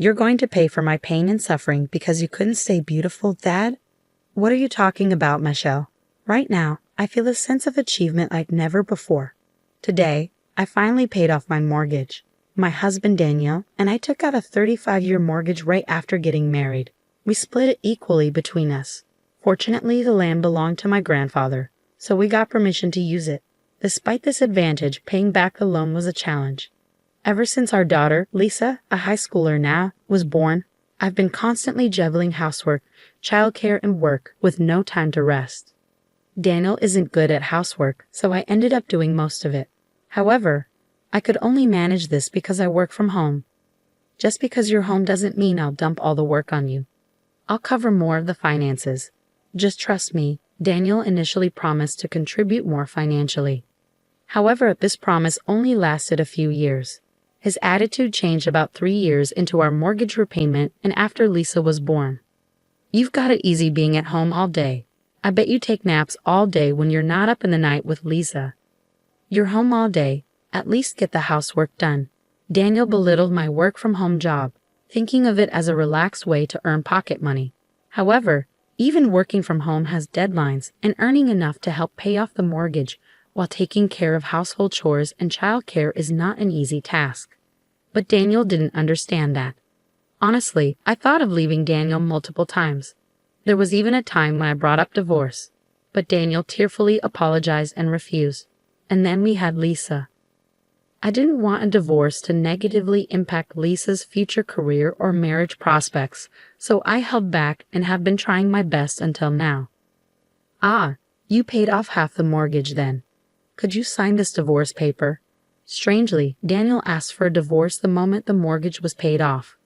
You're going to pay for my pain and suffering because you couldn't stay beautiful, Dad? What are you talking about, Michelle? Right now, I feel a sense of achievement like never before. Today, I finally paid off my mortgage. My husband Daniel and I took out a 35-year mortgage right after getting married. We split it equally between us. Fortunately, the land belonged to my grandfather, so we got permission to use it. Despite this advantage, paying back the loan was a challenge. Ever since our daughter, Lisa, a high schooler now, was born, I've been constantly juggling housework, childcare, and work with no time to rest. Daniel isn't good at housework, so I ended up doing most of it. However, I could only manage this because I work from home. Just because you're home doesn't mean I'll dump all the work on you. I'll cover more of the finances. Just trust me. Daniel initially promised to contribute more financially. However, this promise only lasted a few years. His attitude changed about 3 years into our mortgage repayment and after Lisa was born. You've got it easy being at home all day. I bet you take naps all day when you're not up in the night with Lisa. You're home all day. At least get the housework done. Daniel belittled my work-from-home job, thinking of it as a relaxed way to earn pocket money. However, even working from home has deadlines, and earning enough to help pay off the mortgage while taking care of household chores and childcare is not an easy task. But Daniel didn't understand that. Honestly, I thought of leaving Daniel multiple times. There was even a time when I brought up divorce, but Daniel tearfully apologized and refused. And then we had Lisa. I didn't want a divorce to negatively impact Lisa's future career or marriage prospects, so I held back and have been trying my best until now. Ah, you paid off half the mortgage then. Could you sign this divorce paper? Strangely, Daniel asked for a divorce the moment the mortgage was paid off.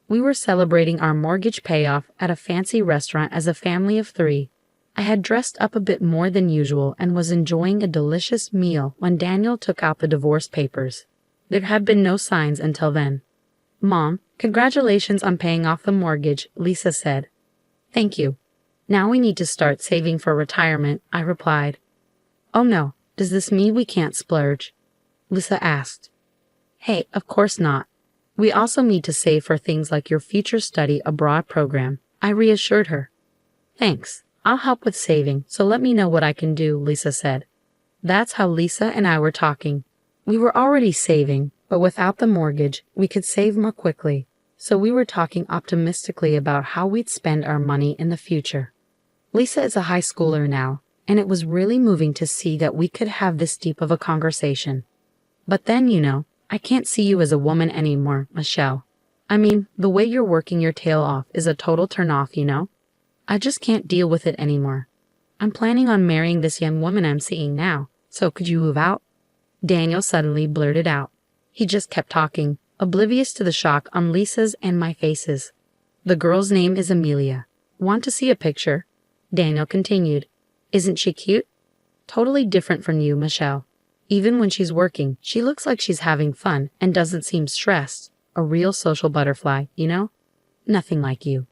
We were celebrating our mortgage payoff at a fancy restaurant as a family of 3. I had dressed up a bit more than usual and was enjoying a delicious meal when Daniel took out the divorce papers. There had been no signs until then. Mom, congratulations on paying off the mortgage, Lisa said. Thank you. Now we need to start saving for retirement, I replied. Oh no, does this mean we can't splurge? Lisa asked. Hey, of course not. We also need to save for things like your future study abroad program, I reassured her. Thanks. I'll help with saving, so let me know what I can do, Lisa said. That's how Lisa and I were talking. We were already saving, but without the mortgage, we could save more quickly. So we were talking optimistically about how we'd spend our money in the future. Lisa is a high schooler now, and it was really moving to see that we could have this deep of a conversation. But then, I can't see you as a woman anymore, Michelle. I mean, the way you're working your tail off is a total turn-off. I just can't deal with it anymore. I'm planning on marrying this young woman I'm seeing now, so could you move out? Daniel suddenly blurted out. He just kept talking, oblivious to the shock on Lisa's and my faces. The girl's name is Amelia. Want to see a picture? Daniel continued. Isn't she cute? Totally different from you, Michelle. Even when she's working, she looks like she's having fun and doesn't seem stressed. A real social butterfly, Nothing like you.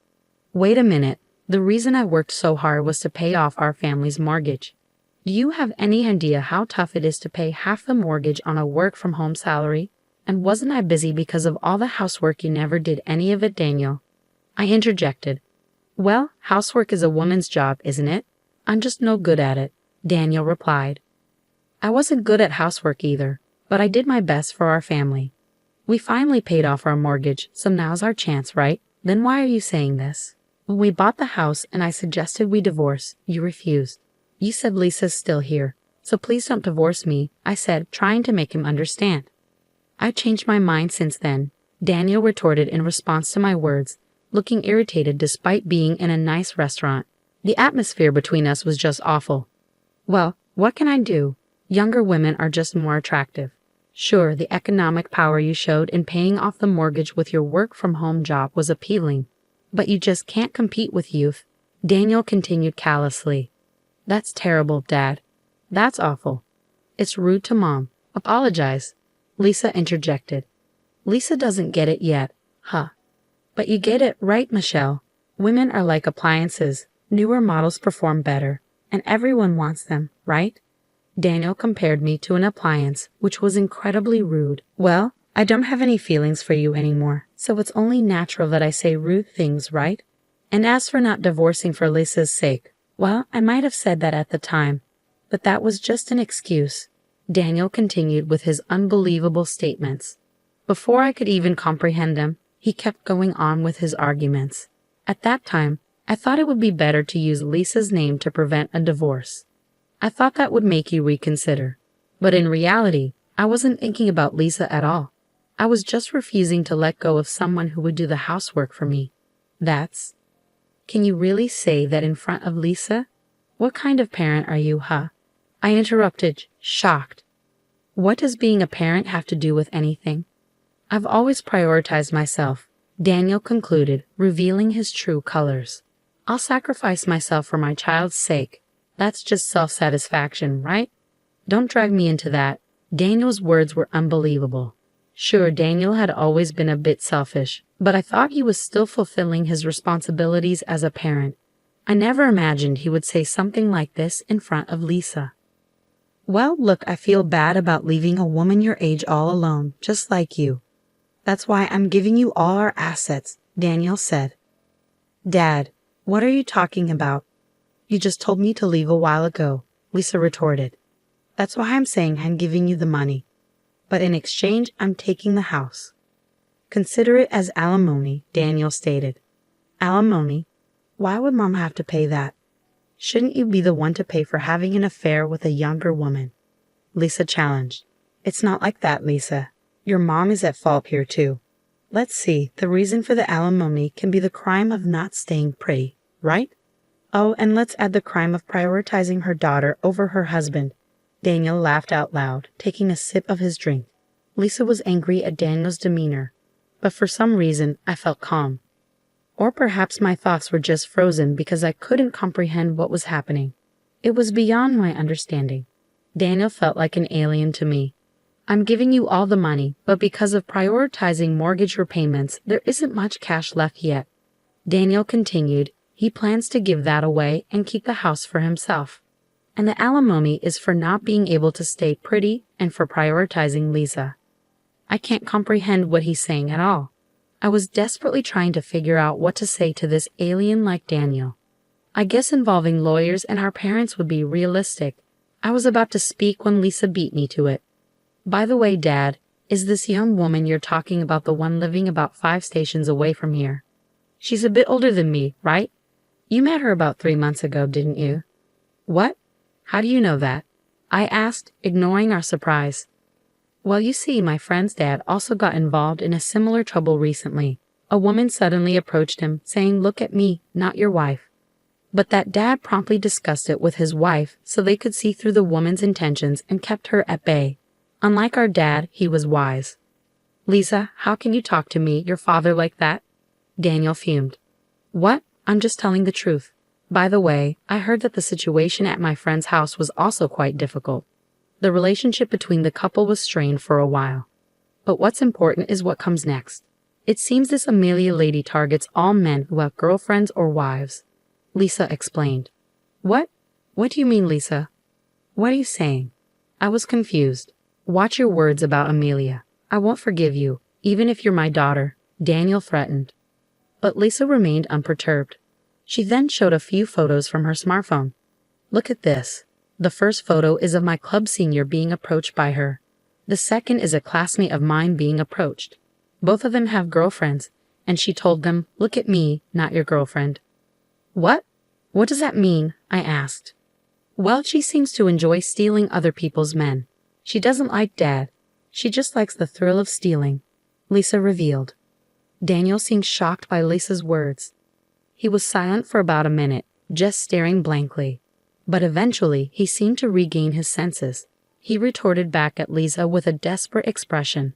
Wait a minute. The reason I worked so hard was to pay off our family's mortgage. Do you have any idea how tough it is to pay half the mortgage on a work-from-home salary? And wasn't I busy because of all the housework? You never did any of it, Daniel. I interjected. Well, housework is a woman's job, isn't it? I'm just no good at it, Daniel replied. I wasn't good at housework either, but I did my best for our family. We finally paid off our mortgage, so now's our chance, right? Then why are you saying this? When we bought the house and I suggested we divorce, you refused. You said Lisa's still here, so please don't divorce me, I said, trying to make him understand. I've changed my mind since then, Daniel retorted in response to my words, looking irritated despite being in a nice restaurant. The atmosphere between us was just awful. Well, what can I do? Younger women are just more attractive. Sure, the economic power you showed in paying off the mortgage with your work-from-home job was appealing. But you just can't compete with youth, Daniel continued callously. That's terrible, Dad. That's awful. It's rude to Mom. Apologize. Lisa interjected. Lisa doesn't get it yet, huh? But you get it, right, Michelle? Women are like appliances. Newer models perform better, and everyone wants them, right? Daniel compared me to an appliance, which was incredibly rude. Well, I don't have any feelings for you anymore, so it's only natural that I say rude things, right? And as for not divorcing for Lisa's sake, well, I might have said that at the time, but that was just an excuse. Daniel continued with his unbelievable statements. Before I could even comprehend them, he kept going on with his arguments. At that time, I thought it would be better to use Lisa's name to prevent a divorce. I thought that would make you reconsider. But in reality, I wasn't thinking about Lisa at all. I was just refusing to let go of someone who would do the housework for me. That's... Can you really say that in front of Lisa? What kind of parent are you, huh? I interrupted, shocked. What does being a parent have to do with anything? I've always prioritized myself, Daniel concluded, revealing his true colors. I'll sacrifice myself for my child's sake. That's just self-satisfaction, right? Don't drag me into that. Daniel's words were unbelievable. Sure, Daniel had always been a bit selfish, but I thought he was still fulfilling his responsibilities as a parent. I never imagined he would say something like this in front of Lisa. Well, look, I feel bad about leaving a woman your age all alone, just like you. That's why I'm giving you all our assets, Daniel said. Dad, what are you talking about? You just told me to leave a while ago, Lisa retorted. That's why I'm saying I'm giving you the money. But in exchange, I'm taking the house. Consider it as alimony, Daniel stated. Alimony? Why would Mom have to pay that? Shouldn't you be the one to pay for having an affair with a younger woman? Lisa challenged. It's not like that, Lisa. Your mom is at fault here too. Let's see, the reason for the alimony can be the crime of not staying pretty, right? Oh, and let's add the crime of prioritizing her daughter over her husband. Daniel laughed out loud, taking a sip of his drink. Lisa was angry at Daniel's demeanor, but for some reason I felt calm. Or perhaps my thoughts were just frozen because I couldn't comprehend what was happening. It was beyond my understanding. Daniel felt like an alien to me. I'm giving you all the money, but because of prioritizing mortgage repayments, there isn't much cash left yet. Daniel continued, he plans to give that away and keep the house for himself. And the alimony is for not being able to stay pretty and for prioritizing Lisa. I can't comprehend what he's saying at all. I was desperately trying to figure out what to say to this alien like Daniel. I guess involving lawyers and our parents would be realistic. I was about to speak when Lisa beat me to it. By the way, Dad, is this young woman you're talking about the one living about 5 stations away from here? She's a bit older than me, right? You met her about 3 months ago, didn't you? What? How do you know that? I asked, ignoring our surprise. Well, you see, my friend's dad also got involved in a similar trouble recently. A woman suddenly approached him, saying, "Look at me, not your wife." But that dad promptly discussed it with his wife so they could see through the woman's intentions and kept her at bay. Unlike our dad, he was wise. Lisa, how can you talk to me, your father, like that? Daniel fumed. What? I'm just telling the truth. By the way, I heard that the situation at my friend's house was also quite difficult. The relationship between the couple was strained for a while. But what's important is what comes next. It seems this Amelia lady targets all men who have girlfriends or wives. Lisa explained. What? What do you mean, Lisa? What are you saying? I was confused. Watch your words about Amelia. I won't forgive you, even if you're my daughter, Daniel threatened. But Lisa remained unperturbed. She then showed a few photos from her smartphone. Look at this. The first photo is of my club senior being approached by her. The second is a classmate of mine being approached. Both of them have girlfriends, and she told them, "Look at me, not your girlfriend." What? What does that mean? I asked. Well, she seems to enjoy stealing other people's men. She doesn't like Dad. She just likes the thrill of stealing, Lisa revealed. Daniel seemed shocked by Lisa's words. He was silent for about a minute, just staring blankly. But eventually, he seemed to regain his senses. He retorted back at Lisa with a desperate expression.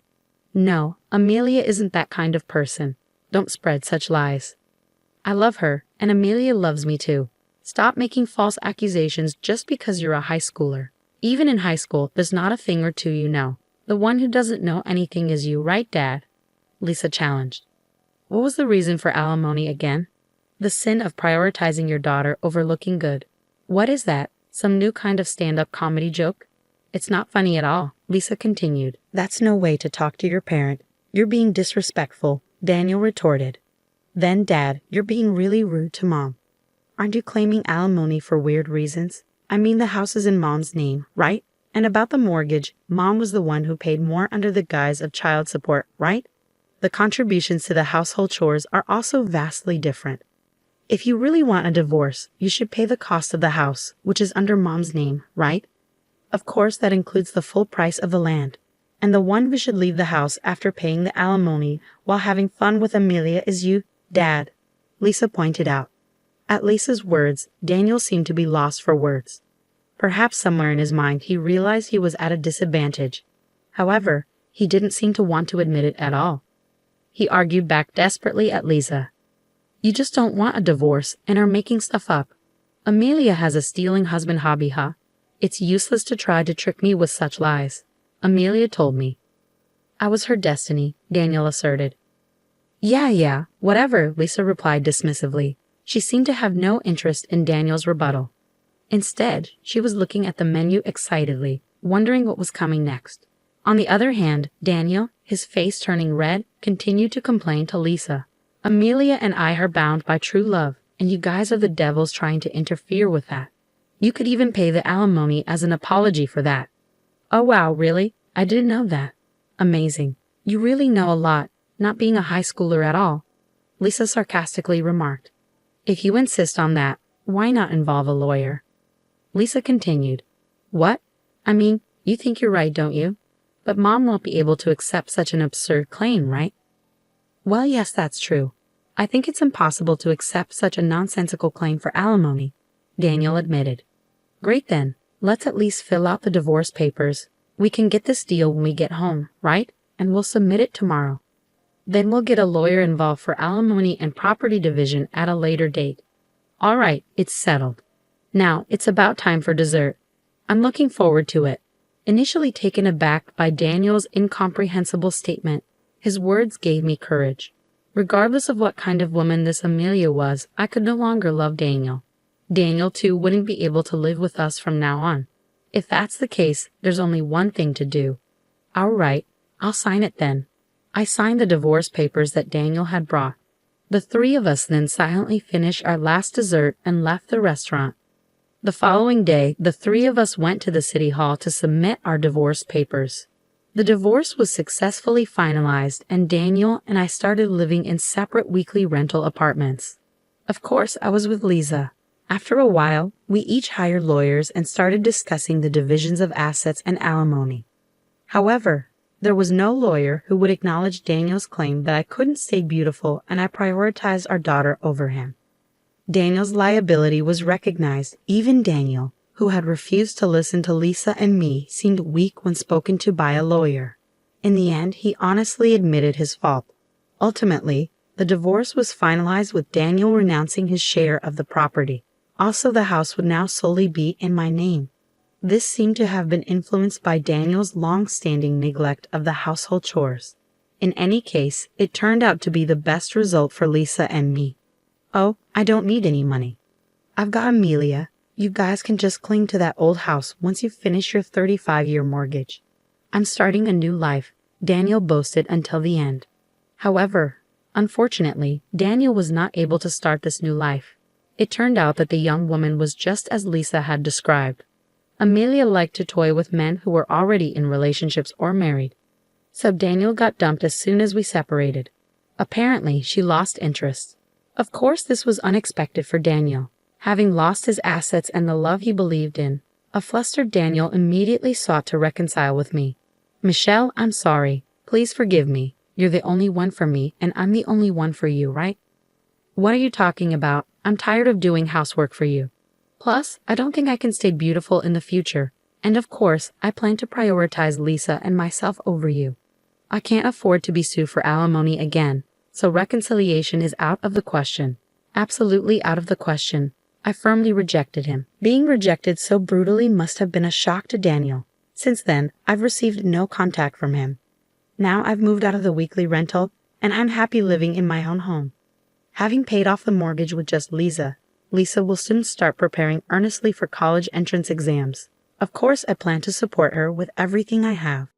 No, Amelia isn't that kind of person. Don't spread such lies. I love her, and Amelia loves me too. Stop making false accusations just because you're a high schooler. Even in high school, there's not a thing or two you know. The one who doesn't know anything is you, right, Dad? Lisa challenged. What was the reason for alimony again? The sin of prioritizing your daughter over looking good. What is that? Some new kind of stand-up comedy joke? It's not funny at all, Lisa continued. That's no way to talk to your parent. You're being disrespectful, Daniel retorted. Then, Dad, you're being really rude to Mom. Aren't you claiming alimony for weird reasons? I mean, the house is in Mom's name, right? And about the mortgage, Mom was the one who paid more under the guise of child support, right? The contributions to the household chores are also vastly different. If you really want a divorce, you should pay the cost of the house, which is under Mom's name, right? Of course, that includes the full price of the land. And the one who should leave the house after paying the alimony while having fun with Amelia is you, Dad, Lisa pointed out. At Lisa's words, Daniel seemed to be lost for words. Perhaps somewhere in his mind he realized he was at a disadvantage. However, he didn't seem to want to admit it at all. He argued back desperately at Lisa. You just don't want a divorce and are making stuff up. Amelia has a stealing husband hobby, huh? It's useless to try to trick me with such lies. Amelia told me. I was her destiny, Daniel asserted. Yeah, whatever, Lisa replied dismissively. She seemed to have no interest in Daniel's rebuttal. Instead, she was looking at the menu excitedly, wondering what was coming next. On the other hand, Daniel, his face turning red, continued to complain to Lisa. Amelia and I are bound by true love, and you guys are the devils trying to interfere with that. You could even pay the alimony as an apology for that. Oh wow, really? I didn't know that. Amazing. You really know a lot, not being a high schooler at all, Lisa sarcastically remarked. If you insist on that, why not involve a lawyer? Lisa continued. What? I mean, you think you're right, don't you? But Mom won't be able to accept such an absurd claim, right? Well, yes, that's true. I think it's impossible to accept such a nonsensical claim for alimony, Daniel admitted. Great then, let's at least fill out the divorce papers. We can get this deal when we get home, right? And we'll submit it tomorrow. Then we'll get a lawyer involved for alimony and property division at a later date. All right, it's settled. Now, it's about time for dessert. I'm looking forward to it. Initially taken aback by Daniel's incomprehensible statement, his words gave me courage. Regardless of what kind of woman this Amelia was, I could no longer love Daniel. Daniel, too, wouldn't be able to live with us from now on. If that's the case, there's only one thing to do. All right, I'll sign it then. I signed the divorce papers that Daniel had brought. The three of us then silently finished our last dessert and left the restaurant. The following day, the three of us went to the city hall to submit our divorce papers. The divorce was successfully finalized, and Daniel and I started living in separate weekly rental apartments. Of course, I was with Lisa. After a while, we each hired lawyers and started discussing the divisions of assets and alimony. However, there was no lawyer who would acknowledge Daniel's claim that I couldn't stay beautiful and I prioritized our daughter over him. Daniel's liability was recognized. Even Daniel, who had refused to listen to Lisa and me, seemed weak when spoken to by a lawyer. In the end, he honestly admitted his fault. Ultimately, the divorce was finalized with Daniel renouncing his share of the property. Also, the house would now solely be in my name. This seemed to have been influenced by Daniel's long-standing neglect of the household chores. In any case, it turned out to be the best result for Lisa and me. Oh, I don't need any money. I've got Amelia. You guys can just cling to that old house once you finish your 35-year mortgage. I'm starting a new life, Daniel boasted until the end. However, unfortunately, Daniel was not able to start this new life. It turned out that the young woman was just as Lisa had described. Amelia liked to toy with men who were already in relationships or married. So Daniel got dumped as soon as we separated. Apparently, she lost interest. Of course, this was unexpected for Daniel. Having lost his assets and the love he believed in, a flustered Daniel immediately sought to reconcile with me. Michelle, I'm sorry. Please forgive me. You're the only one for me, and I'm the only one for you, right? What are you talking about? I'm tired of doing housework for you. Plus, I don't think I can stay beautiful in the future. And of course, I plan to prioritize Lisa and myself over you. I can't afford to be sued for alimony again, so reconciliation is out of the question. Absolutely out of the question. I firmly rejected him. Being rejected so brutally must have been a shock to Daniel. Since then, I've received no contact from him. Now I've moved out of the weekly rental, and I'm happy living in my own home. Having paid off the mortgage with just Lisa will soon start preparing earnestly for college entrance exams. Of course, I plan to support her with everything I have.